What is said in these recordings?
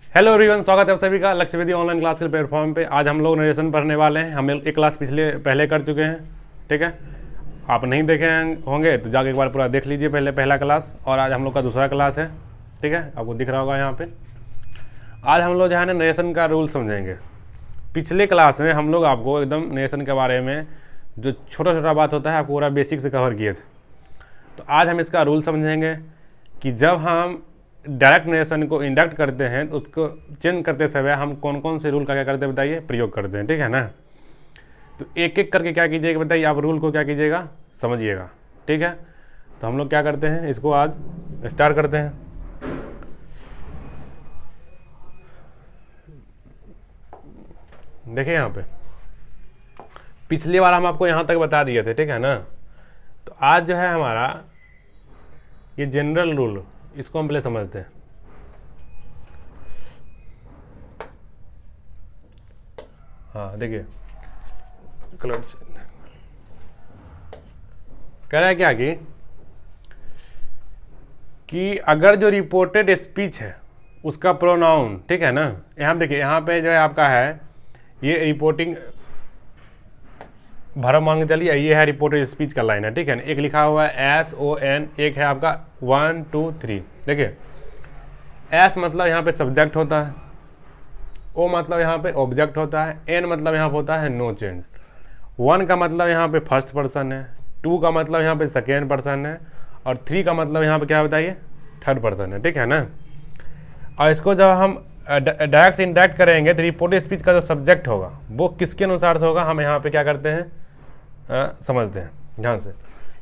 Hello everyone, स्वागत है आप सभी का लक्ष्य वेदी ऑनलाइन क्लास के प्लेटफॉर्म पे। आज हम लोग नरेशन पढ़ने वाले हैं। हम एक क्लास पहले कर चुके हैं, ठीक है। आप नहीं देखे होंगे तो जाके एक बार पूरा देख लीजिए पहला क्लास। और आज हम लोग का दूसरा क्लास है, ठीक है, आपको दिख रहा होगा यहाँ पे। आज हम लोग जो है ना नरेशन का रूल समझेंगे। पिछले क्लास में हम लोग आपको एकदम नरेशन के बारे में जो छोटा छोटा बात होता है आपको पूरा बेसिक से कवर किए थे। तो आज हम इसका रूल समझेंगे कि जब हम डायरेक्ट नरेशन को इंडक्ट करते हैं तो उसको चेंज करते समय हम कौन कौन से रूल का क्या करते हैं बताइए, प्रयोग करते हैं, ठीक है ना। तो एक एक करके क्या कीजिएगा बताइए, आप रूल को क्या कीजिएगा समझिएगा, ठीक है। तो हम लोग क्या करते हैं, इसको आज स्टार्ट करते हैं। देखिए यहाँ पे पिछली बार हम आपको यहाँ तक बता दिए थे, ठीक है ना। तो आज जो है हमारा ये जनरल रूल, इसको हम पहले समझते हैं। हाँ देखिए, कलर कह रहा है क्या कि अगर जो रिपोर्टेड स्पीच है उसका प्रोनाउन, ठीक है ना। यहाँ देखिए, यहाँ पे जो है आपका है ये रिपोर्टिंग भरम मान के चलिए, ये है रिपोर्टेड स्पीच का लाइन है, ठीक है ना। एक लिखा हुआ है SON, एक है आपका 1 2 3। देखिए S मतलब यहाँ पे सब्जेक्ट होता है, O मतलब यहाँ पे ऑब्जेक्ट होता है, N मतलब यहाँ पे होता है नो चेंज, 1 का मतलब यहाँ पे फर्स्ट पर्सन है, 2 का मतलब यहाँ पे सेकेंड पर्सन है, और 3 का मतलब यहाँ पे क्या बताइए, थर्ड पर्सन है, ठीक है ना। और इसको जब हम डायरेक्ट से इंडायरेक्ट करेंगे तो रिपोर्टेड स्पीच का जो सब्जेक्ट होगा वो किसके अनुसार से होगा, हम यहाँ पे क्या करते हैं समझते हैं ध्यान से।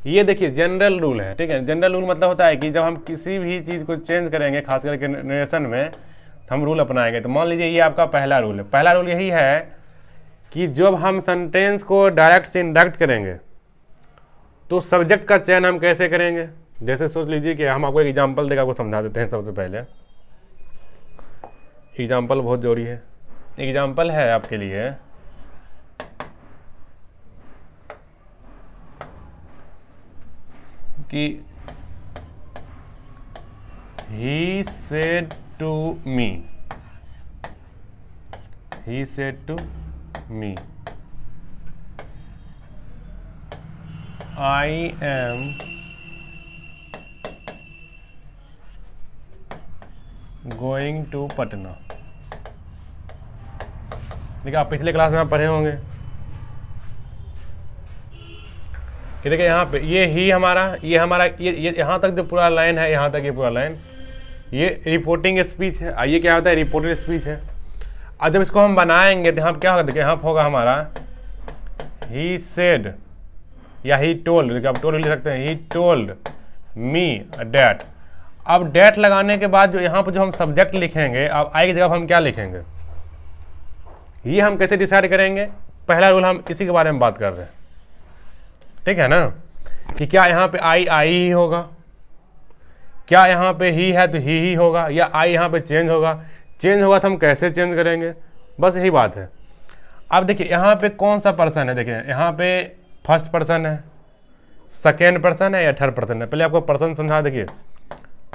ये देखिए जनरल रूल है, ठीक है। जनरल रूल मतलब होता है कि जब हम किसी भी चीज़ को चेंज करेंगे, खास करके नरेशन में, तो हम रूल अपनाएंगे। तो मान लीजिए ये आपका पहला रूल है। पहला रूल यही है कि जब हम सेंटेंस को डायरेक्ट से इंडायरेक्ट करेंगे तो सब्जेक्ट का चयन हम कैसे करेंगे। जैसे सोच लीजिए कि हम आपको एक एग्जाम्पल देकर आपको समझा देते हैं। सबसे पहले एग्जाम्पल बहुत जरूरी है। एग्जाम्पल है आपके लिए कि he said to me, he said to me, I am going to Patna। देखिए आप पिछले क्लास में आप पढ़े होंगे कि देखिए यहाँ पे ये ही हमारा ये यहाँ तक जो पूरा लाइन है, यहाँ तक ये पूरा लाइन ये रिपोर्टिंग स्पीच है। ये क्या होता है, रिपोर्टेड स्पीच है। और जब इसको हम बनाएंगे तो यहाँ क्या होगा, देखिए यहाँ होगा हमारा ही सेड या ही टोल्ड, देखिए आप टोल्ड लिख सकते हैं, ही टोल्ड मी डैट। अब डैट लगाने के बाद जो यहाँ पर जो हम सब्जेक्ट लिखेंगे, अब आई की जगह हम क्या लिखेंगे, ये हम कैसे डिसाइड करेंगे। पहला रूल हम इसी के बारे में बात कर रहे हैं, ठीक है ना, कि क्या यहाँ पे आई ही होगा, क्या यहाँ पे ही है तो ही होगा, या आई यहाँ पे चेंज होगा। चेंज होगा तो हम कैसे चेंज करेंगे, बस यही बात है। अब देखिए यहाँ पे कौन सा पर्सन है, देखिए यहाँ पे फर्स्ट पर्सन है, सेकेंड पर्सन है या थर्ड पर्सन है। पहले आपको पर्सन समझा। देखिए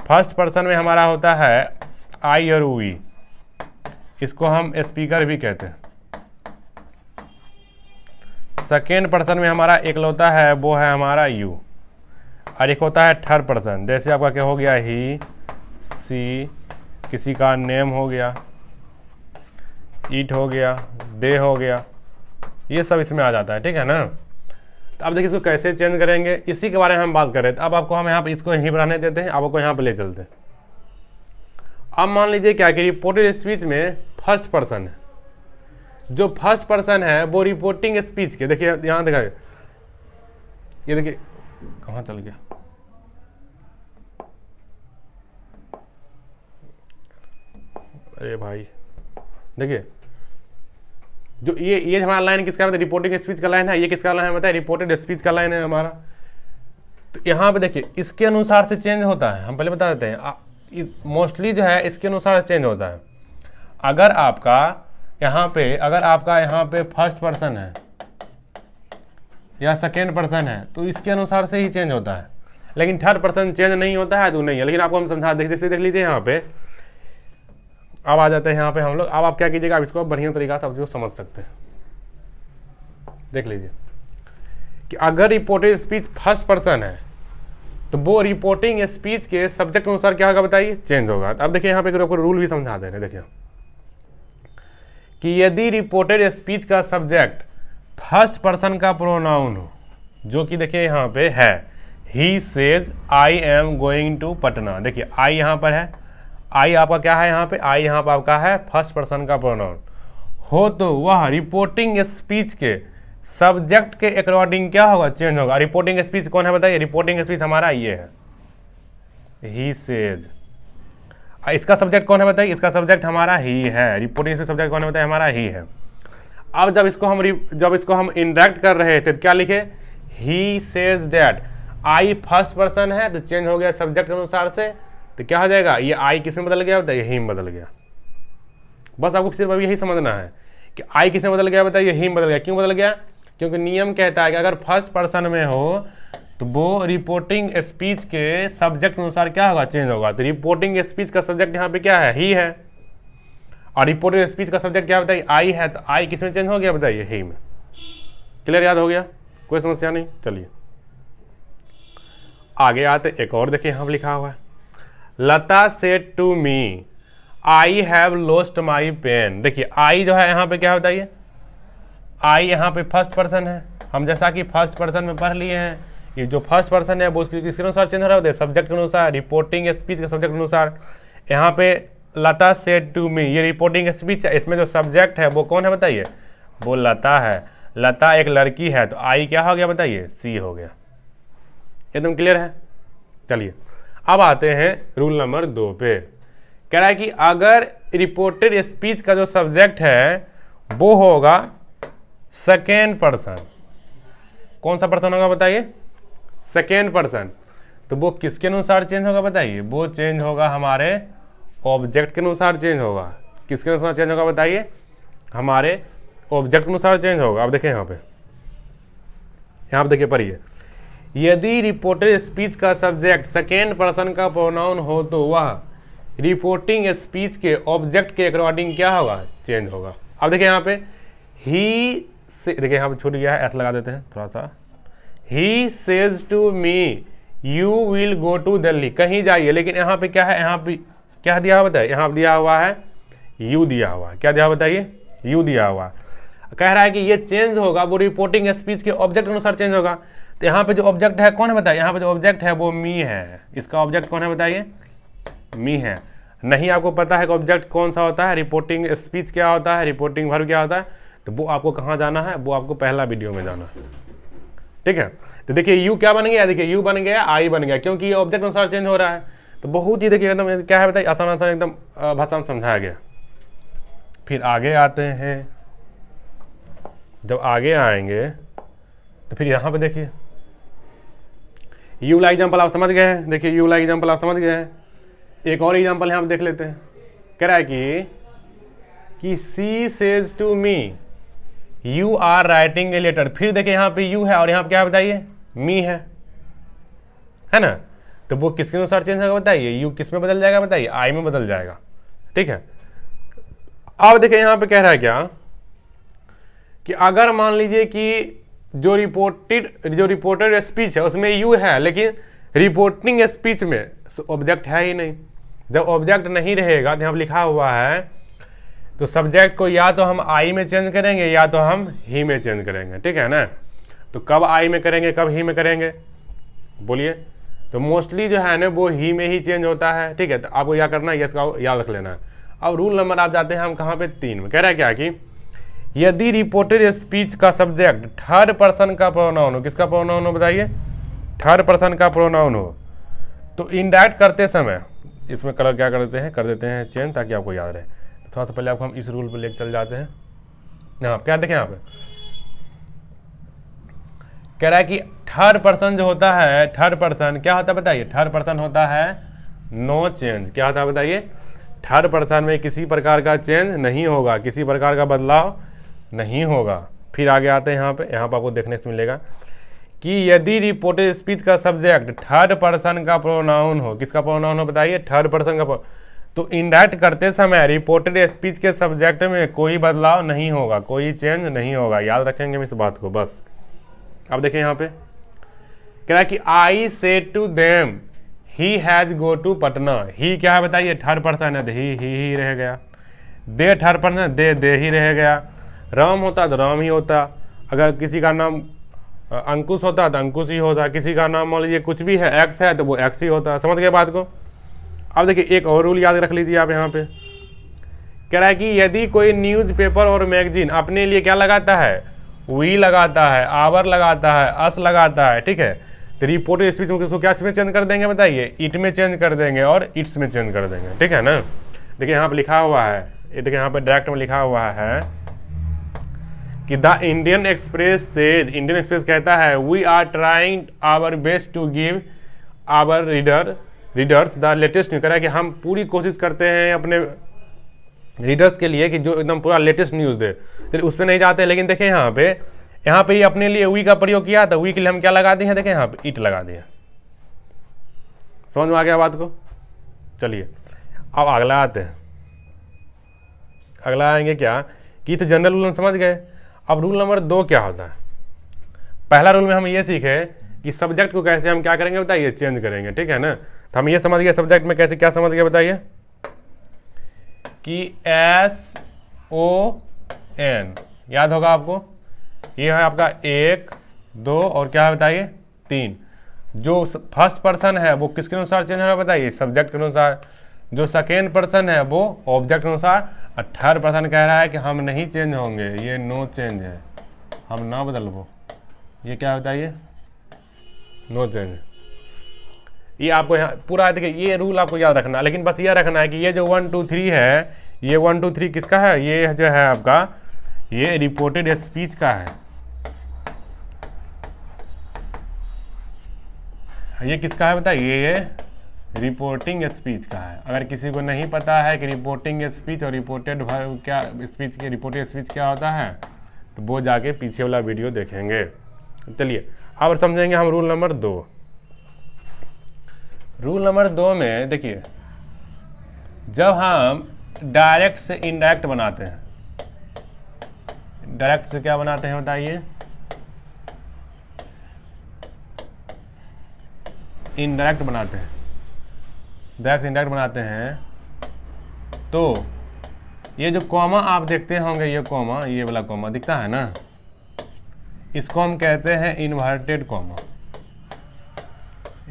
फर्स्ट पर्सन में हमारा होता है आई और वी, इसको हम स्पीकर भी कहते हैं। सेकेंड पर्सन में हमारा एक होता है, वो है हमारा यू, और एक होता है थर्ड पर्सन। जैसे आपका क्या हो गया, ही सी, किसी का नेम हो गया, ईट हो गया, दे हो गया, ये सब इसमें आ जाता है, ठीक है ना। तो अब देखिए इसको कैसे चेंज करेंगे, इसी के बारे में हम बात कर रहे थे। अब आपको हम यहाँ पे इसको यहीं बनाने देते हैं, आपको यहाँ पे ले चलते हैं। अब मान लीजिए क्या कि रिपोर्टेड स्पीच में फर्स्ट पर्सन है, जो फर्स्ट पर्सन है वो रिपोर्टिंग स्पीच के, देखिए यहाँ देखा, ये देखिए कहाँ चल गया, अरे भाई देखिए जो ये हमारा लाइन किसका है, रिपोर्टिंग स्पीच का लाइन है। ये किसका लाइन है बताइए, रिपोर्टेड स्पीच का लाइन है हमारा। तो यहाँ पे देखिए इसके अनुसार से चेंज होता है, हम पहले बता देते हैं। मोस्टली जो है इसके अनुसार चेंज होता है। अगर आपका यहाँ पे फर्स्ट पर्सन है या सेकेंड पर्सन है तो इसके अनुसार से ही चेंज होता है, लेकिन थर्ड पर्सन चेंज नहीं होता है तो नहीं है। लेकिन आपको हम समझा देख लीजिए यहाँ पे अब आ जाते हैं यहाँ पे हम लोग। अब आप क्या कीजिएगा, अब इसको बढ़िया तरीका से आप इसको समझ सकते हैं। देख लीजिए कि अगर रिपोर्टेड स्पीच फर्स्ट पर्सन है तो वो रिपोर्टिंग स्पीच के सब्जेक्ट के अनुसार क्या होगा बताइए, चेंज होगा। अब देखिए यहाँ पे आपको रूल भी समझा दे रहे हैं। देखिए कि यदि रिपोर्टेड स्पीच का सब्जेक्ट फर्स्ट पर्सन का प्रोनाउन हो, जो कि देखिए यहाँ पे है, he says I am going to Patna. देखिए आई यहाँ पर है, आई आपका क्या है यहाँ पे, आई यहाँ पर आपका है फर्स्ट पर्सन का प्रोनाउन हो, तो वह रिपोर्टिंग स्पीच के सब्जेक्ट के अकॉर्डिंग क्या होगा, चेंज होगा। रिपोर्टिंग स्पीच कौन है बताइए, रिपोर्टिंग स्पीच हमारा ये है, ही सेज। इसका सब्जेक्ट कौन है बताइए, इसका सब्जेक्ट हमारा ही है। रिपोर्टिंग स्पीच सब्जेक्ट कौन है बताइए, हमारा ही है। अब जब इसको हम इंडायरेक्ट कर रहे थे तो क्या लिखे, he says that. I first person है तो चेंज हो गया सब्जेक्ट के अनुसार से, तो क्या हो जाएगा, ये आई किस में बदल गया बताइए, ही में बदल गया। बस आपको सिर्फ अभी यही समझना है कि आई किस में बदल गया बताइए, ही में बदल गया। क्यों बदल गया, क्योंकि नियम कहता है कि अगर फर्स्ट पर्सन में हो तो वो रिपोर्टिंग स्पीच के सब्जेक्ट के अनुसार क्या होगा, चेंज होगा। तो रिपोर्टिंग स्पीच का सब्जेक्ट यहाँ पे क्या है, ही है, और रिपोर्टिंग स्पीच का सब्जेक्ट क्या बताइए, आई है, तो आई किस में चेंज हो गया बताइए, ही में। क्लियर, याद हो गया, कोई समस्या नहीं। चलिए आगे आते, एक और देखिए यहाँ पर लिखा हुआ है, Lata said to me I have lost my pen. देखिए आई जो है यहाँ पे क्या बताइए, आई यहाँ पे फर्स्ट पर्सन है। हम जैसा कि फर्स्ट पर्सन में पढ़ लिए हैं, ये जो फर्स्ट पर्सन है वो किसके अनुसार चेंज हो रहा है, सब्जेक्ट के अनुसार, रिपोर्टिंग स्पीच के सब्जेक्ट के अनुसार। यहाँ पे लता सेड टू मी, ये रिपोर्टिंग स्पीच है, इसमें जो सब्जेक्ट है वो कौन है बताइए, वो लता है। लता एक लड़की है, तो आई क्या हो गया बताइए, सी हो गया। एकदम क्लियर है। चलिए अब आते हैं रूल नंबर 2 पे। कह रहा है कि अगर रिपोर्टेड स्पीच का जो सब्जेक्ट है वो होगा सेकेंड पर्सन, कौन सा पर्सन होगा बताइए, सेकेंड पर्सन, तो वो किसके अनुसार चेंज होगा बताइए, वो चेंज होगा हमारे ऑब्जेक्ट के अनुसार चेंज होगा। किसके अनुसार चेंज होगा बताइए, हमारे ऑब्जेक्ट के अनुसार चेंज होगा। अब देखिए यहाँ पे देखिए पढ़िए, यदि रिपोर्टेड स्पीच का सब्जेक्ट सेकेंड पर्सन का प्रोनाउन हो तो वह रिपोर्टिंग स्पीच के ऑब्जेक्ट के अकॉर्डिंग क्या होगा, चेंज होगा। अब देखिए यहाँ पे ही से, देखिए यहाँ पे छूट गया है, ऐसा लगा देते हैं थोड़ा सा, he says to me you will go to Delhi, कहीं जाइए। लेकिन यहाँ पे क्या है, यहाँ पे क्या दिया हुआ बताइए, यहाँ दिया हुआ है यू दिया हुआ है, क्या दिया हुआ बताइए, यू दिया हुआ है। कह रहा है कि ये चेंज होगा, वो रिपोर्टिंग स्पीच के ऑब्जेक्ट के अनुसार चेंज होगा। तो यहाँ पे जो ऑब्जेक्ट है कौन है बताइए, यहाँ पे जो ऑब्जेक्ट है वो मी है। इसका ऑब्जेक्ट कौन है बताइए, मी है। नहीं आपको पता है कि ऑब्जेक्ट कौन सा होता है, रिपोर्टिंग स्पीच क्या होता है, रिपोर्टिंग वर्ब क्या होता है, तो वो आपको कहाँ जाना है, वो आपको पहला वीडियो में जाना है। ठीक है, तो देखिए यू क्या बन गया, देखिए यू बन गया आई बन गया, क्योंकि ये ऑब्जेक्ट अनुसार चेंज हो रहा है। तो बहुत ही देखिए एकदम क्या है बताइए, आसान आसान एकदम भाषा में समझाया गया। फिर आगे आते हैं, जब आगे आएंगे तो फिर यहाँ पे देखिए यू वाला एग्जाम्पल आप समझ गए हैं। देखिए यू वाला एग्जाम्पल आप समझ गए हैं। एक और एग्जाम्पल यहाँ पे देख लेते हैं। कह रहा है कि she says to me you are writing a letter. फिर देखिए यहाँ पे यू है और यहाँ पे क्या बताइए, मी है ना। तो वो किसके अनुसार चेंज होगा बताइए, यू किस में बदल जाएगा बताइए, आई में बदल जाएगा। ठीक है, अब देखिए यहाँ पे कह रहा है क्या कि अगर मान लीजिए कि जो रिपोर्टेड स्पीच है उसमें यू है, लेकिन रिपोर्टिंग स्पीच में ऑब्जेक्ट है ही नहीं। जब ऑब्जेक्ट नहीं रहेगा तो यहाँ लिखा हुआ है तो सब्जेक्ट को या तो हम आई में चेंज करेंगे या तो हम ही में चेंज करेंगे। ठीक है ना, तो कब आई में करेंगे कब ही में करेंगे बोलिए। तो मोस्टली जो है ना वो ही में ही चेंज होता है। ठीक है, तो आपको क्या करना है, इसका याद रख लेना है। अब रूल नंबर आप जाते हैं हम कहाँ पे 3 में। कह रहा है क्या कि यदि रिपोर्टेड स्पीच का सब्जेक्ट थर्ड पर्सन का प्रोनाउन हो, किसका प्रोनाउन हो बताइए, थर्ड पर्सन का प्रोनाउन हो, तो इंडायरेक्ट करते समय इसमें कलर क्या कर देते हैं चेंज, ताकि आपको याद रहे। तो थोड़ा सा पहले आपको हम इस रूल पर लेकर चल जाते हैं। यहाँ क्या देखें, यहाँ पे कह रहा है कि थर्ड पर्सन जो होता है, थर्ड पर्सन क्या होता है बताइए, थर्ड पर्सन होता है नो चेंज। क्या होता है बताइए, थर्ड पर्सन में किसी प्रकार का चेंज नहीं होगा, किसी प्रकार का बदलाव नहीं होगा। फिर आगे आते हैं यहाँ पे आपको देखने से मिलेगा कि यदि रिपोर्टेड स्पीच का सब्जेक्ट थर्ड पर्सन का प्रोनाउन हो, किसका प्रोनाउन हो बताइए, थर्ड पर्सन का, तो इंडायरेक्ट करते समय रिपोर्टेड स्पीच के सब्जेक्ट में कोई बदलाव नहीं होगा, कोई चेंज नहीं होगा, याद रखेंगे हम इस बात को बस। अब देखिए यहाँ पे कह रहा है कि I say to them he has go to Patna. He क्या है बताइए, थर्ड पर्सन है, ही रह गया। दे थर्ड पर्सन, दे ही रह गया। राम होता तो राम ही होता, अगर किसी का नाम अंकुश होता तो अंकुश ही होता, किसी का नाम मान लीजिए कुछ भी है, एक्स है तो वो एक्स ही होता। समझ गए बात को। अब देखिए एक और रूल याद रख लीजिए आप यहाँ पे, कह रहा है कि यदि कोई न्यूज़पेपर और मैगजीन अपने लिए क्या लगाता है, वी लगाता है, आवर लगाता है, अस लगाता है, ठीक है, तो रिपोर्टेड स्पीच में उसको क्या में चेंज कर देंगे बताइए, इट में चेंज कर देंगे और इट्स में चेंज कर देंगे, ठीक है ना। देखिए यहाँ पे लिखा हुआ है, ये देखिए यहाँ पे डायरेक्ट में लिखा हुआ है कि द इंडियन एक्सप्रेस से, इंडियन एक्सप्रेस कहता है we are trying our best to give our readers the latest news. कह रहा है कि हम पूरी कोशिश करते हैं अपने रीडर्स के लिए कि जो एकदम पूरा लेटेस्ट न्यूज़ दे, चलिए उस पर नहीं जाते। लेकिन देखें यहाँ पे ही अपने लिए वी का प्रयोग किया था, वी के लिए हम क्या लगा दिए हैं, देखें यहाँ पे इट लगा दिया। समझ में आ गया बात को। चलिए अब अगला आते हैं, अगला आएंगे क्या कि तो जनरल रूल हम समझ गए। अब रूल नंबर 2 क्या होता है। पहला रूल में हम ये सीखे कि सब्जेक्ट को कैसे हम क्या करेंगे बताइए, चेंज करेंगे, ठीक है ना। तो हम ये समझ गए सब्जेक्ट में कैसे क्या समझ गए बताइए कि SON याद होगा आपको, ये है आपका 1 2 और क्या है बताइए 3। जो फर्स्ट पर्सन है वो किसके अनुसार चेंज हो रहा है बताइए, सब्जेक्ट के अनुसार। जो सेकेंड पर्सन है वो ऑब्जेक्ट के अनुसार। और थर्ड पर्सन कह रहा है कि हम नहीं चेंज होंगे, ये नो चेंज है, हम ना बदलबो। ये क्या बताइए, नो चेंज। ये आपको यहाँ पूरा देखिए, ये रूल आपको याद रखना, लेकिन बस ये रखना है कि ये जो 1 2 3 है, ये 1 2 3 किसका है, ये जो है आपका ये रिपोर्टेड स्पीच का है। ये किसका है बताइए, ये रिपोर्टिंग स्पीच का है। अगर किसी को नहीं पता है कि रिपोर्टिंग स्पीच और रिपोर्टेड क्या स्पीच के रिपोर्टेड स्पीच क्या होता है, तो वो जाके पीछे वाला वीडियो देखेंगे। चलिए अब समझेंगे हम रूल नंबर 2। रूल नंबर 2 में देखिए, जब हम डायरेक्ट से इनडायरेक्ट बनाते हैं, डायरेक्ट से क्या बनाते हैं बताइए, इनडायरेक्ट बनाते हैं, डायरेक्ट इनडायरेक्ट बनाते हैं, तो ये जो कॉमा आप देखते होंगे, ये कॉमा, ये वाला कॉमा दिखता है ना, इसको हम कहते हैं inverted comma,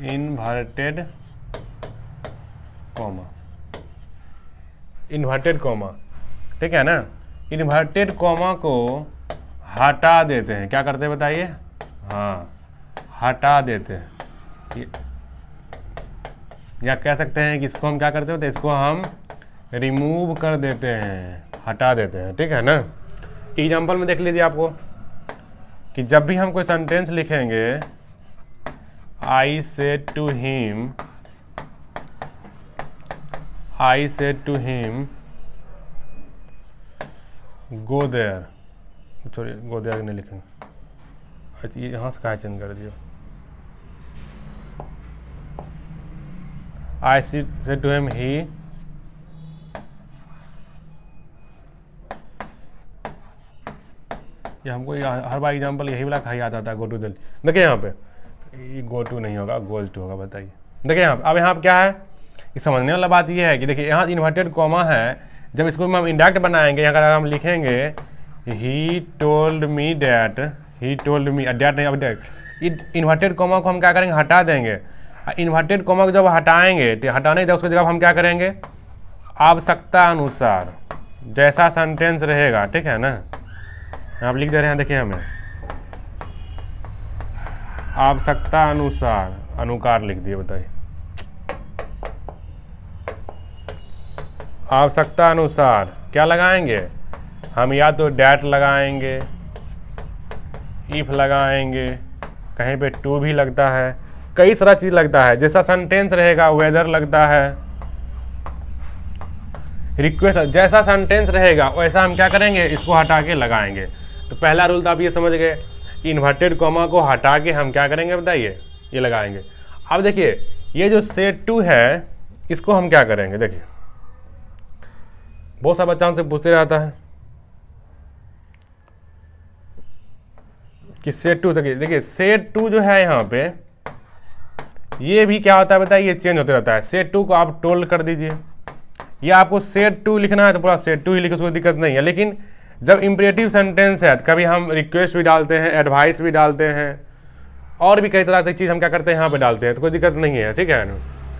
inverted comma, inverted comma, ठीक है ना। इन्वर्टेड कॉमा को हटा देते हैं, क्या करते हैं बताइए, हाँ हटा देते हैं। या कह सकते हैं कि इसको हम क्या करते हैं, तो इसको हम रिमूव कर देते हैं, हटा देते हैं, ठीक है ना। एग्जाम्पल में देख लीजिए आपको कि जब भी हम कोई सेंटेंस लिखेंगे, I said to him go there, sorry go there नहीं लिखेंगे, अच्छा ये यहाँ से कहाँ चेंज कर दिया, I said to him he ये हमको हर बार एग्जाम्पल यही वाला कहा याद आता है, गो टू दिल्ली। देखिए यहाँ पे ये गो टू नहीं होगा, गोज टू होगा, बताइए। देखिए यहाँ अब यहाँ क्या है, ये समझने वाला बात ये है कि देखिए यहाँ इन्वर्टेड कॉमा है, जब इसको हम इंडायरेक्ट बनाएंगे, यहाँ अगर हम लिखेंगे he told me that, he told me, that नहीं, अब डैट, इन्वर्टेड कॉमा को हम क्या करेंगे, हटा देंगे। इन्वर्टेड कॉमा को जब हटाएंगे तो हटाने जब उसको जगह हम क्या करेंगे, आवश्यकता अनुसार जैसा सेंटेंस रहेगा, ठीक है ना। आप लिख दे रहे हैं, देखिए हमें आवश्यकता अनुसार, अनुकार लिख दिए, बताइए आवश्यकता अनुसार क्या लगाएंगे हम, या तो डैट लगाएंगे, इफ लगाएंगे, कहीं पे टू भी लगता है, कई सारा चीज लगता है, जैसा सेंटेंस रहेगा, वेदर लगता है, रिक्वेस्ट, जैसा सेंटेंस रहेगा वैसा हम क्या करेंगे, इसको हटा के लगाएंगे। तो पहला रूल तो आप ये समझ गए, इन्वर्टेड कॉमा को हटा के हम क्या करेंगे बताइए, ये लगाएंगे। अब देखिए ये जो सेड टू है, इसको हम क्या करेंगे, देखिए बहुत सारा बच्चा हमसे पूछते रहता है कि सेट टू, देखिए सेट टू जो है यहाँ पे, ये भी क्या होता है बताइए, ये चेंज होते रहता है। सेट टू को आप टोल्ड कर दीजिए, या आपको सेट टू लिखना है तो पूरा सेट टू ही लिखो, कोई दिक्कत नहीं है। लेकिन जब इम्परेटिव सेंटेंस है तो कभी हम रिक्वेस्ट भी डालते हैं, एडवाइस भी डालते हैं, और भी कई तरह की चीज़ हम क्या करते हैं यहाँ पे डालते हैं, तो कोई दिक्कत नहीं है, ठीक है ना।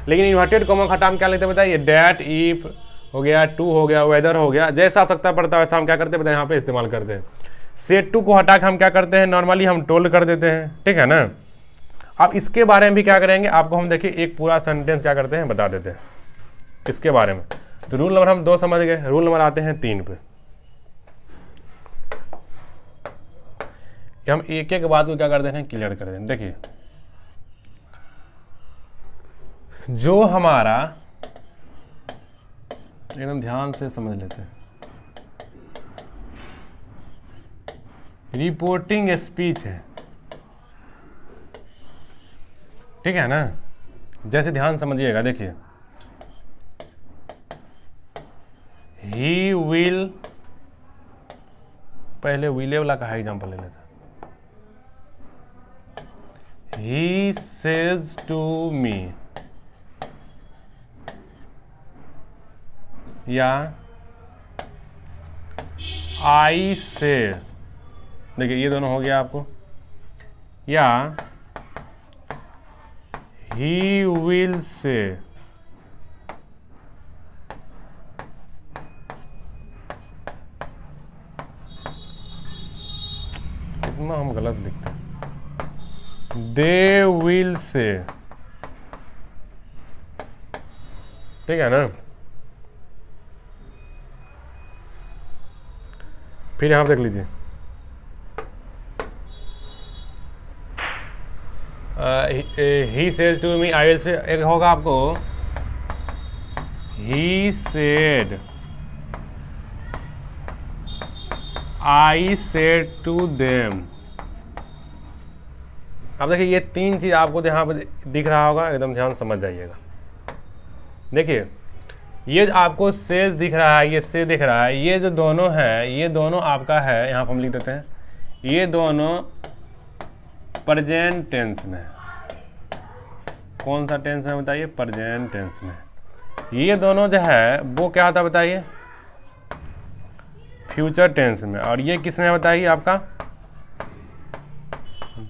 लेकिन इन्वर्टेड कॉमा का हटा हम क्या लेते हैं बताइए, डैट, इफ हो गया, टू हो गया, वेदर हो गया, जैसा आवश्यकता पड़ता है वैसा हम क्या करते हैं बताइए यहाँ पे इस्तेमाल करते हैं। सेट टू को हटा के हम क्या करते हैं, नॉर्मली हम टोल्ड कर देते हैं, ठीक है ना। अब इसके बारे में भी क्या करेंगे, आपको हम देखिए एक पूरा सेंटेंस क्या करते हैं बता देते हैं इसके बारे में। तो रूल नंबर हम 2 समझ गए, रूल नंबर आते हैं 3 पे। हम एक एक बात को क्या कर देते हैं, क्लियर कर देते हैं। देखिए जो हमारा, एकदम ध्यान से समझ लेते हैं, रिपोर्टिंग स्पीच है, ठीक है ना। जैसे ध्यान समझिएगा, देखिए ही विल, पहले विले वाला का एग्जाम्पल ले लेते। He says to me, या I say, देखिए ये दोनों हो गया आपको, या he will say, कितना हम गलत लिखते हैं, they will say, ठीक है ना। फिर यहां पर देख लीजिए, he says to me, I will say, एक होगा आपको he said, I said to them। अब देखिए ये 3 चीज़ आपको यहाँ पर दिख रहा होगा, एकदम ध्यान समझ जाइएगा। देखिए ये आपको सेज दिख रहा है, ये से दिख रहा है, ये जो दोनों है, ये दोनों आपका है, यहाँ पर हम लिख देते हैं, ये दोनों प्रेजेंट टेंस में। कौन सा टेंस में बताइए, प्रेजेंट टेंस में। ये दोनों जो है वो क्या होता है बताइए, फ्यूचर टेंस में। और ये किस में बताइए, आपका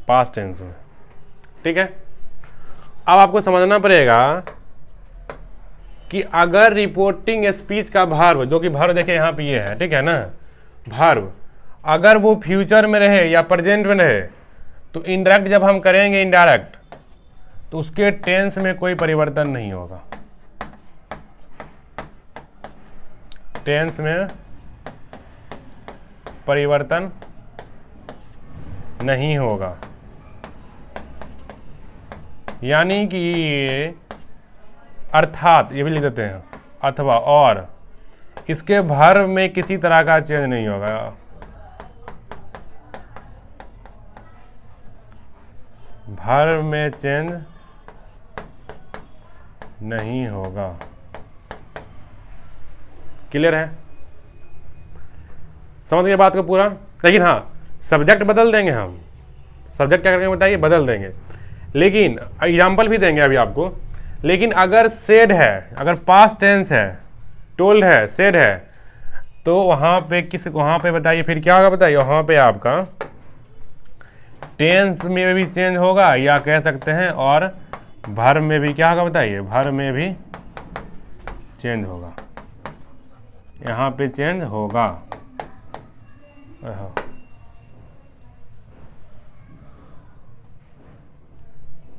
पास्ट टेंस में, ठीक है। अब आपको समझना पड़ेगा कि अगर रिपोर्टिंग स्पीच का वर्ब, जो कि वर्ब देखिए यहाँ पे ये है, ठीक है ना, वर्ब अगर वो फ्यूचर में रहे या प्रेजेंट में रहे, तो इनडायरेक्ट जब हम करेंगे इनडायरेक्ट, तो उसके टेंस में कोई परिवर्तन नहीं होगा, टेंस में परिवर्तन नहीं होगा। यानी कि ये अर्थात, ये भी लिख देते हैं, अथवा, और इसके वर्ब में किसी तरह का चेंज नहीं होगा, वर्ब में चेंज नहीं होगा। क्लियर है, समझ गए बात को पूरा। लेकिन हाँ, सब्जेक्ट बदल देंगे हम, सब्जेक्ट क्या करेंगे बताइए, बदल देंगे। लेकिन एग्जाम्पल भी देंगे अभी आपको। लेकिन अगर सेड है, अगर पास्ट टेंस है, टोल्ड है, सेड है, तो वहाँ पे बताइए फिर क्या होगा बताइए, वहाँ पे आपका टेंस में भी चेंज होगा, या कह सकते हैं और वर्ब में भी क्या होगा बताइए, वर्ब में भी चेंज होगा, यहाँ पे चेंज होगा।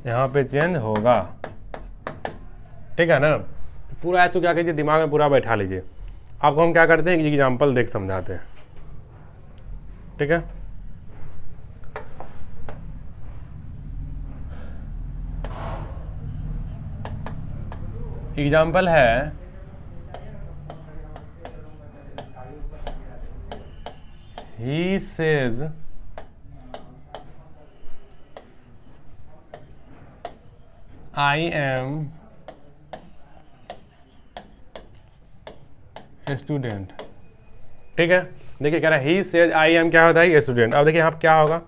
यहाँ पे चेंज होगा, ठीक है ना। पूरा ऐसे क्या कीजिए, दिमाग में पूरा बैठा लीजिए। आपको हम क्या करते हैं, एग्जाम्पल देख समझाते हैं, ठीक है। एग्जाम्पल है, he says I am student. ठीक है, देखिए कह रहा है ही सेज आई एम क्या होता है स्टूडेंट। अब देखिए यहाँ क्या होगा,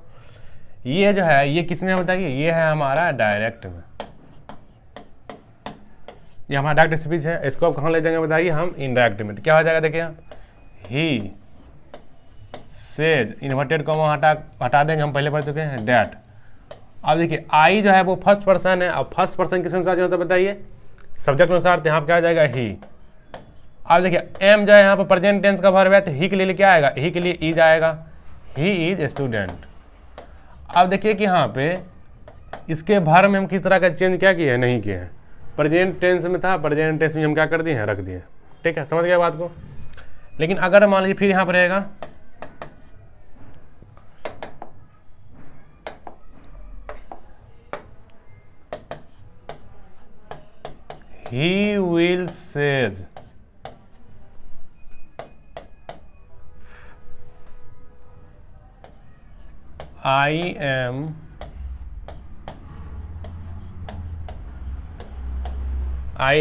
ये जो है ये किस में बताइए, ये है हमारा डायरेक्ट में, ये हमारा डायरेक्ट स्पीच है। इसको अब कहाँ ले जाएंगे बताइए हम, इनडायरेक्ट में। तो क्या हो जाएगा देखिए आप, ही सेज इन्वर्टेड कॉमा हटा देंगे, हम पहले पढ़ चुके हैं डैट। अब देखिए आई जो है वो फर्स्ट पर्सन है, अब फर्स्ट पर्सन किस अनुसार जो होता है बताइए, सब्जेक्ट अनुसार। तो यहाँ क्या आ जाएगा ही। अब देखिए एम जो है यहाँ पर प्रेजेंट टेंस का वर्ब है, तो ही के लिए क्या आएगा, ही के लिए इज आएगा, ही इज स्टूडेंट। अब देखिए कि यहाँ पे इसके वर्ब में हम किस तरह का चेंज क्या किए हैं, नहीं किए हैं। प्रेजेंट टेंस में था, प्रेजेंट टेंस में हम क्या कर दिए हैं, रख दिए। ठीक है, समझ गए बात को। लेकिन अगर मान लीजिए फिर यहाँ पर रहेगा he will says, I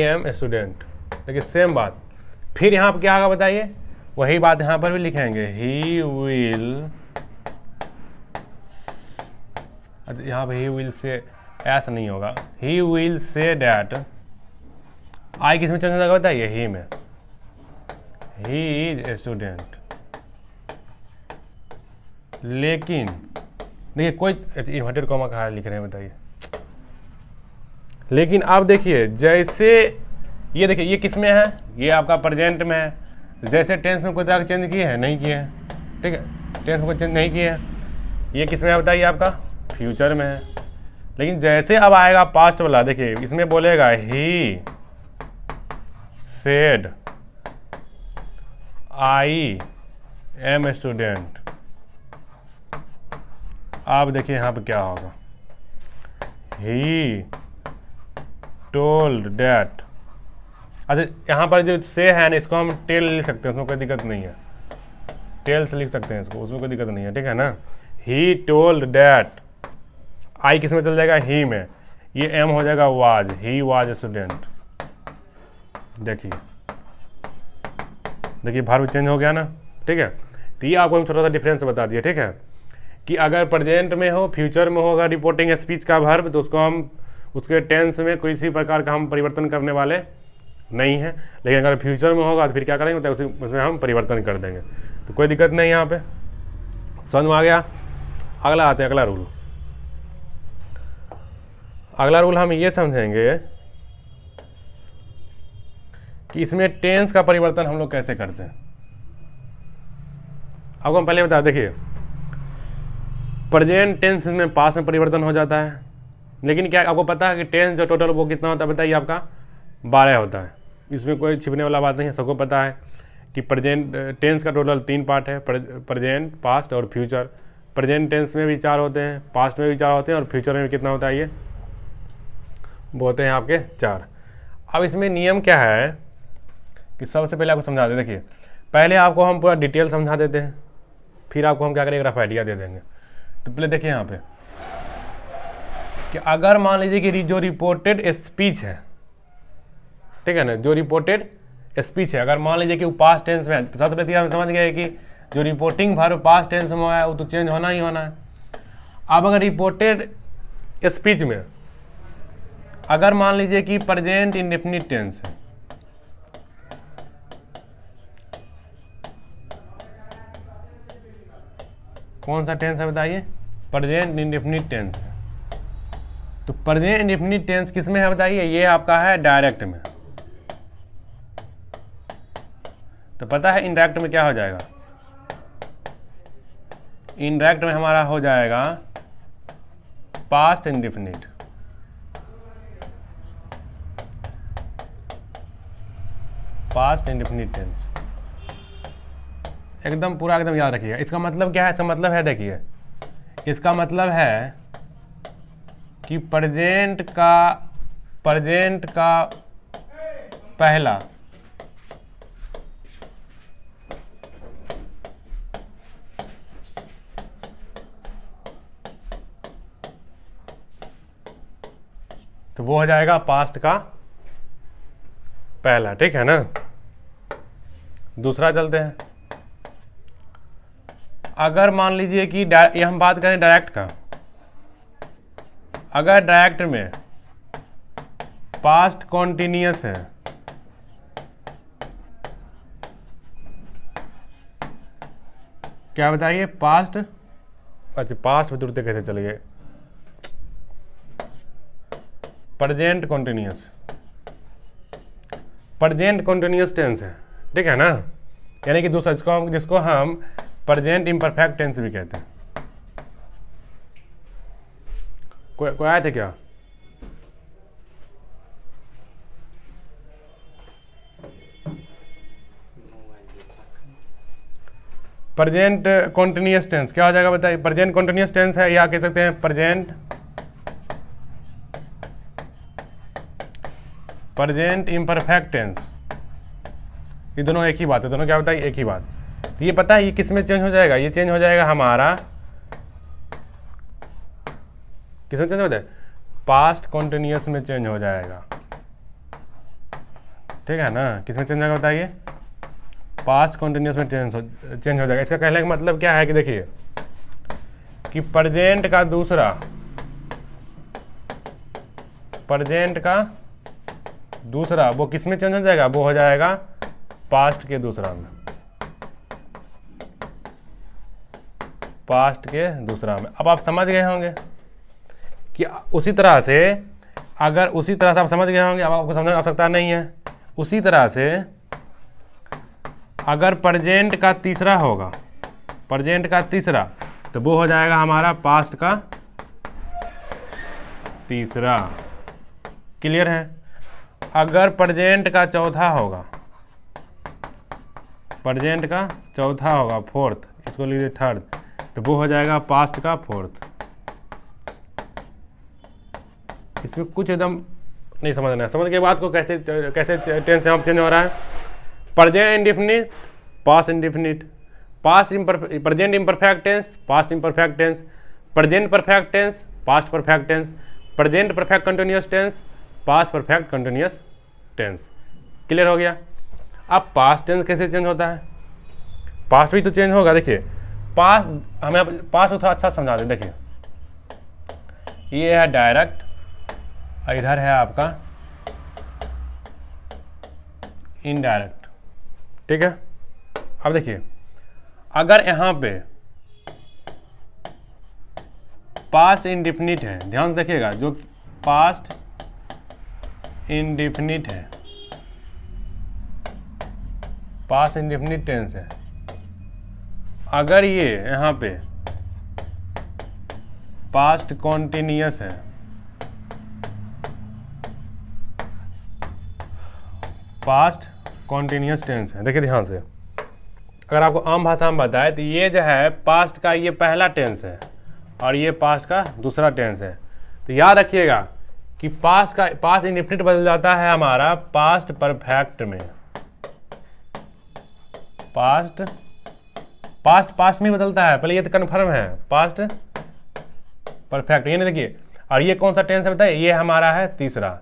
am a student। देखिए सेम बात, फिर यहाँ पर क्या होगा बताइए, वही बात यहाँ पर भी लिखेंगे, he will, यहाँ पे he will say, ऐसा नहीं होगा, he will say that, आई किस में चेंज होगा बताइए, ही में, he is a student। लेकिन देखिए कोई इन्वर्टेड कॉमा कहाँ लिख रहे हैं बताइए। लेकिन अब देखिए जैसे ये देखिए ये किस में है, ये आपका प्रेजेंट में है। जैसे टेंस में कोई तरह चेंज किए हैं, नहीं किए हैं। ठीक है, टेंस में कोई चेंज नहीं किए हैं। ये किस में है बताइए, आपका फ्यूचर में है। लेकिन जैसे अब आएगा पास्ट वाला, देखिए इसमें बोलेगा he said I am a student. अब देखिए यहाँ पे क्या होगा, ही टोल्ड डैट। अच्छा यहाँ पर जो से है ना, इसको हम टेल लिख सकते हैं, उसमें कोई दिक्कत नहीं है, टेल से लिख सकते हैं इसको, उसमें कोई दिक्कत नहीं है। ठीक है ना, ही टोल्ड डैट, आई किस में चल जाएगा, ही में, ये एम हो जाएगा was, he was a student. देखिए वर्ब चेंज हो गया ना। ठीक है, तो ये आपको हम छोटा सा डिफरेंस बता दिया। ठीक है, कि अगर प्रेजेंट में हो, फ्यूचर में होगा रिपोर्टिंग स्पीच का वर्ब, तो उसको हम उसके टेंस में किसी प्रकार का हम परिवर्तन करने वाले नहीं है। लेकिन अगर फ्यूचर में होगा तो फिर क्या करेंगे, तो उसमें हम परिवर्तन कर देंगे। तो कोई दिक्कत नहीं यहाँ पे, समझ में आ गया। अगला आते हैं, अगला रूल। अगला रूल हम ये समझेंगे कि इसमें टेंस का परिवर्तन हम लोग कैसे करते हैं। आपको हम पहले बता, देखिए प्रेजेंट टेंस में पास्ट में परिवर्तन हो जाता है। लेकिन क्या आपको पता है कि टेंस जो टोटल वो कितना होता है बताइए, आपका 12 होता है। इसमें कोई छिपने वाला बात नहीं है, सबको पता है कि प्रेजेंट टेंस का टोटल 3 पार्ट है, प्रेजेंट, पास्ट और फ्यूचर। प्रेजेंट टेंस में भी 4 होते हैं, पास्ट में भी 4 होते हैं, और फ्यूचर में भी कितना होता है, ये वो होते हैं आपके 4। अब इसमें नियम क्या है कि सबसे पहले आपको समझा दे। देखिए पहले आपको हम पूरा डिटेल समझा देते हैं, फिर आपको हम क्या करेंगे, रफ आइडिया दे देंगे। तो पहले देखिए यहाँ पे कि अगर मान लीजिए कि जो रिपोर्टेड स्पीच है, ठीक है ना, जो रिपोर्टेड स्पीच है, अगर मान लीजिए कि वो पास्ट टेंस में है, तो सबसे पहले हम समझ गए कि जो रिपोर्टिंग वर्ब पास्ट टेंस में है वो तो चेंज होना ही होना है। अब अगर रिपोर्टेड स्पीच में अगर मान लीजिए कि प्रेजेंट इंडेफिनिट टेंस है, कौन सा टेंस है बताइए, प्रेजेंट इंडेफिनिट टेंस है। तो प्रेजेंट इंडेफिनिट टेंस किस में है बताइए, ये आपका है डायरेक्ट में। तो पता है इनडायरेक्ट में क्या हो जाएगा, इनडायरेक्ट में हमारा हो जाएगा past indefinite. Past indefinite tense एकदम पूरा एकदम याद रखिएगा। इसका मतलब क्या है, इसका मतलब है, देखिए इसका मतलब है कि प्रेजेंट का पहला तो वो हो जाएगा पास्ट का पहला। ठीक है ना, दूसरा चलते हैं। अगर मान लीजिए कि ये हम बात करें डायरेक्ट का, अगर डायरेक्ट में पास्ट कॉन्टिन्यूअस है, क्या बताइए, पास्ट, अच्छा पास्ट तुरते कैसे चले गए, present continuous, present continuous tense है, ठीक है ना, यानी कि दूसरा जिसको हम प्रेजेंट इम्परफेक्ट टेंस भी कहते हैं। कोई आए थे क्या? प्रेजेंट कॉन्टिन्यूअस टेंस क्या हो जाएगा बताइए? प्रेजेंट कॉन्टिन्यूअस टेंस है, या कह सकते हैं प्रेजेंट इम्परफेक्ट टेंस। ये दोनों एक ही बात है, दोनों क्या बताइए, एक ही बात। तो ये पता है ये किस में चेंज हो जाएगा? ये चेंज हो जाएगा हमारा, किस में चेंज हो जाएगा? पास्ट कॉन्टिन्यूअस में चेंज हो जाएगा, ठीक है ना। किस में चेंज होगा बताइए? पास्ट कॉन्टिन्यूअस में चेंज हो जाएगा। इसका कहने का मतलब क्या है कि देखिए कि प्रेजेंट का दूसरा वो किस में चेंज हो जाएगा? वो हो जाएगा पास्ट के दूसरा में, पास्ट के दूसरा में। अब आप समझ गए होंगे कि उसी तरह से, अगर उसी तरह से आप समझ गए होंगे, अब आपको समझने की आवश्यकता नहीं है। उसी तरह से अगर प्रेजेंट का तीसरा होगा, प्रेजेंट का तीसरा, तो वो हो जाएगा हमारा पास्ट का तीसरा। क्लियर है? अगर प्रेजेंट का चौथा होगा, प्रेजेंट का चौथा होगा, फोर्थ, इसको लीजिए थर्ड, तो वो हो जाएगा पास्ट का फोर्थ। इसमें कुछ एकदम नहीं समझना है, समझ के बाद को कैसे टेंस यहाँ चेंज हो रहा है। Present indefinite, past indefinite, present imperfect tense, past imperfect tense, present perfect tense, past perfect tense, present perfect continuous tense, past perfect continuous tense. Clear हो गया? अब पास्ट टेंस कैसे चेंज होता है? पास्ट भी तो चेंज होगा। देखिए पास्ट, हमें पास्ट थोड़ा अच्छा समझा दें। देखिए ये है डायरेक्ट, इधर है आपका इनडायरेक्ट, ठीक है। अब देखिए अगर यहाँ पे पास्ट इंडेफिनिट है, ध्यान से देखिएगा, जो पास्ट इंडेफिनिट है, पास्ट इंडेफिनिट टेंस है, अगर ये यहाँ पे पास्ट कॉन्टिन्यूअस है, पास्ट कॉन्टिन्यूअस टेंस है, देखिए ध्यान से, अगर आपको आम भाषा में बताए तो ये जो है पास्ट का ये पहला टेंस है और ये पास्ट का दूसरा टेंस है। तो याद रखिएगा कि पास्ट इंडेफिनिट बदल जाता है हमारा पास्ट परफेक्ट में। पास्ट में बदलता है, पहले ये तो कन्फर्म है, पास्ट परफेक्ट, ये नहीं देखिए। और ये कौन सा टेंस है बताइए? ये हमारा है तीसरा,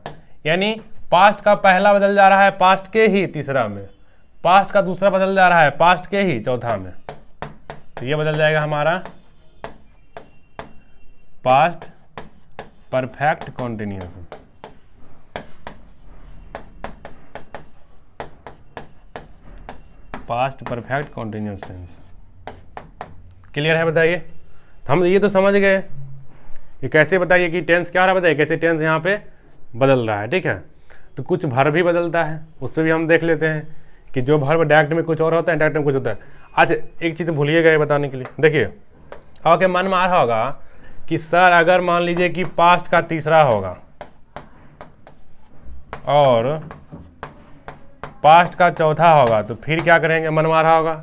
यानी पास्ट का पहला बदल जा रहा है पास्ट के ही तीसरा में, पास्ट का दूसरा बदल जा रहा है पास्ट के ही चौथा में। तो ये बदल जाएगा हमारा past perfect continuous, past perfect continuous tense. Clear है बताइए? हम ये तो समझ गए, ये कैसे बताइए कि टेंस क्या हो रहा है, बताइए कैसे टेंस यहाँ पे बदल रहा है, ठीक है। तो कुछ वर्ब भी बदलता है, उस पर भी हम देख लेते हैं कि जो वर्ब डायरेक्ट में कुछ और होता है, डायरेक्ट में कुछ होता है। अच्छा एक चीज़ भूलिए गए बताने के लिए, देखिए आपके मन में आ रहा होगा कि सर अगर मान लीजिए कि पास्ट का तीसरा होगा और पास्ट का चौथा होगा तो फिर क्या करेंगे, मन में आ रहा होगा।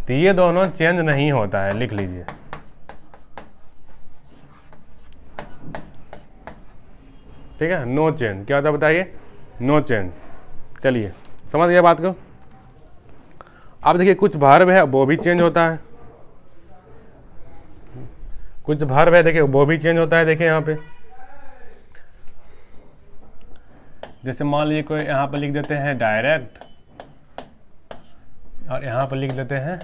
तो ये दोनों चेंज नहीं होता है, लिख लीजिए। ठीक है, नो चेंज। क्या होता है बताइए? No change. चलिए समझ गए बात को। अब देखिए कुछ वर्ब है वो भी चेंज होता है, कुछ वर्ब है देखिए वो भी चेंज होता है। देखिए यहाँ पे जैसे मान लीजिए कोई यहाँ पे लिख देते हैं डायरेक्ट, और यहाँ पर लिख देते हैं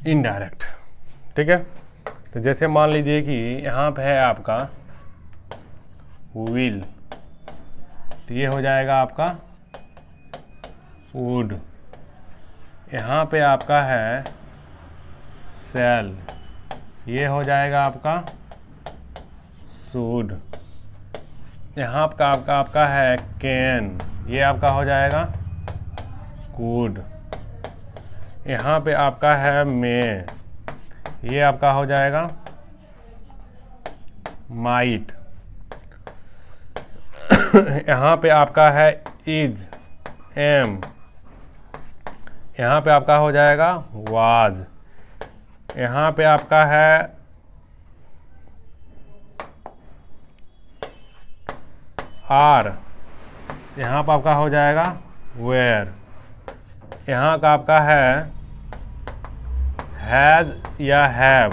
इनडायरेक्ट। ठीक है, तो जैसे मान लीजिए कि यहाँ पे है आपका व्हील, तो ये हो जाएगा आपका वुड। यहाँ पे आपका है सेल, ये हो जाएगा आपका सूड। यहाँ का आपका है कैन, ये आपका हो जाएगा कूड। यहाँ पे आपका है मे, ये आपका हो जाएगा माइट। यहाँ पे आपका है इज, एम, यहाँ पे आपका हो जाएगा वाज। यहाँ पे आपका है आर, यहाँ पर आपका हो जाएगा वेयर। यहाँ का आपका है हैज़ या हैव,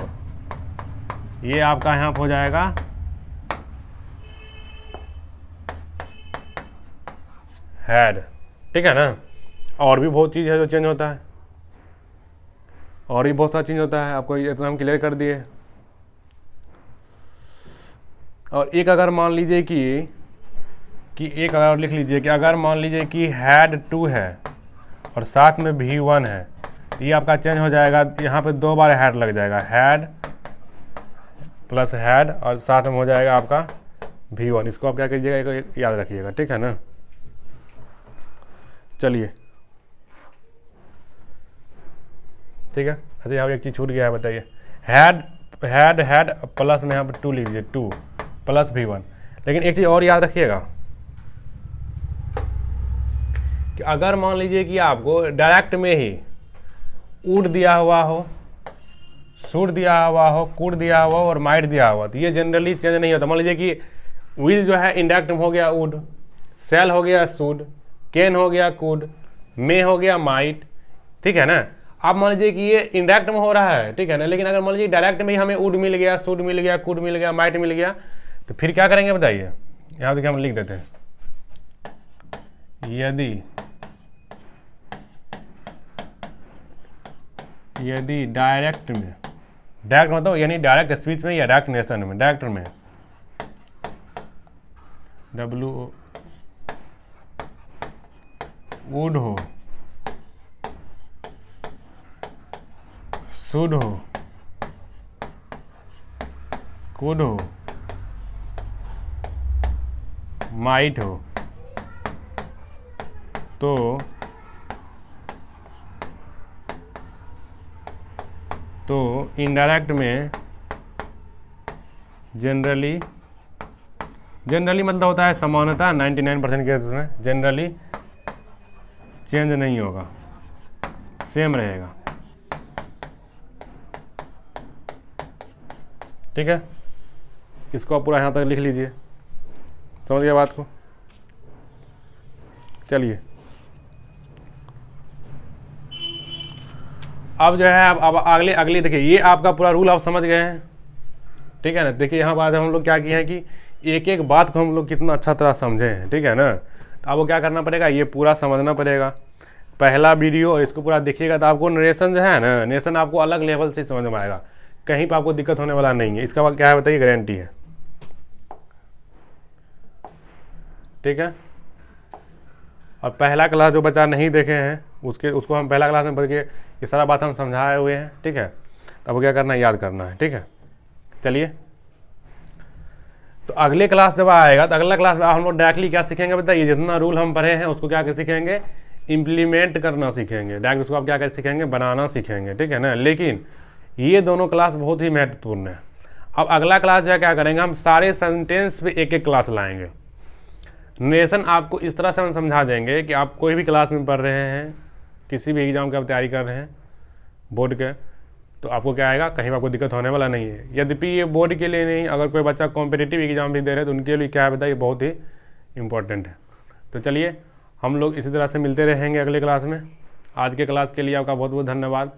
ये आपका यहाँ पर हो जाएगा हैड। ठीक है ना, और भी बहुत चीज़ है जो चेंज होता है, और भी बहुत सारा चेंज होता है, आपको ये तो हम क्लियर कर दिए। और एक अगर मान लीजिए कि एक अगर लिख लीजिए कि अगर मान लीजिए कि हैड 2 है और साथ में V1 है, तो ये आपका चेंज हो जाएगा। यहाँ पे 2 बार हैड लग जाएगा, हैड प्लस हैड और साथ में हो जाएगा आपका V1। इसको आप क्या कीजिएगा, याद रखिएगा। ठीक है ना, चलिए ठीक है। अच्छा यहाँ एक चीज़ छूट गया है, बताइए। हैड प्लस में यहाँ पर 2 लीजिए, 2 प्लस V1। लेकिन एक चीज़ और याद रखिएगा कि अगर मान लीजिए कि आपको डायरेक्ट में ही वुड दिया हुआ हो, सूड दिया हुआ हो, कूड दिया हुआ हो और माइट दिया हुआ, तो ये जनरली चेंज नहीं होता। मान लीजिए कि व्हील जो है इंडायरेक्ट में हो गया वुड, सेल हो गया सूड, कैन हो गया कूड, मे हो गया माइट। ठीक है ना, आप मान लीजिए कि ये इंडायरेक्ट में हो रहा है, ठीक है ना, लेकिन अगर मान लीजिए डायरेक्ट में ही हमें वुड मिल गया, सूड मिल गया, कूड मिल गया, माइट मिल गया, तो फिर क्या करेंगे बताइए। यहाँ देखिए हम लिख देते हैं, यदि डायरेक्ट में, डायरेक्ट मतलब यानी डायरेक्ट स्पीच में या डायरेक्ट नेशन में, डायरेक्ट में वुड हो, शुड हो, कुड हो, माइट हो, तो इनडायरेक्ट में जनरली मतलब होता है समानता, 99% केस में जनरली चेंज नहीं होगा, सेम रहेगा। ठीक है, इसको आप पूरा यहाँ तक लिख लीजिए, समझ गए बात को। चलिए अब जो है अब अगली देखिए, ये आपका पूरा रूल आप समझ गए हैं। ठीक है ना, देखिए यहाँ बात हम लोग क्या किए हैं कि एक एक बात को हम लोग कितना अच्छा तरह समझे हैं। ठीक है ना, तो आपको क्या करना पड़ेगा, ये पूरा समझना पड़ेगा, पहला वीडियो, और इसको पूरा देखिएगा तो आपको नरेशन जो है ना, नरेशन आपको अलग लेवल से समझ में आएगा, कहीं पर आपको दिक्कत होने वाला नहीं है। इसका बाद क्या है बताइए, गारंटी है। ठीक है, और पहला क्लास जो बच्चा नहीं देखे हैं उसको हम पहला क्लास में बता के ये सारा बात हम समझाए हुए हैं। ठीक है, तो अब क्या करना है, याद करना है। ठीक है, चलिए तो अगले क्लास जब आएगा तो अगला क्लास में हम लोग डायरेक्टली क्या सीखेंगे बताइए, जितना रूल हम पढ़े हैं उसको क्या सीखेंगे, इम्प्लीमेंट करना सीखेंगे, डायरेक्ट उसको आप क्या सीखेंगे, बनाना सीखेंगे। ठीक है ना, लेकिन ये दोनों क्लास बहुत ही महत्वपूर्ण है। अब अगला क्लास जो है क्या करेंगे, हम सारे सेंटेंस पे एक एक क्लास लाएंगे। नरेशन आपको इस तरह से हम समझा देंगे कि आप कोई भी क्लास में पढ़ रहे हैं, किसी भी एग्जाम की आप तैयारी कर रहे हैं बोर्ड के, तो आपको क्या आएगा, कहीं आपको दिक्कत होने वाला नहीं है। यद्यपि ये बोर्ड के लिए नहीं, अगर कोई बच्चा कॉम्पिटिटिव एग्जाम भी दे रहे हैं तो उनके लिए क्या है बताइए, बहुत ही इंपॉर्टेंट है। तो चलिए हम लोग इसी तरह से मिलते रहेंगे अगले क्लास में। आज के क्लास के लिए आपका बहुत बहुत धन्यवाद।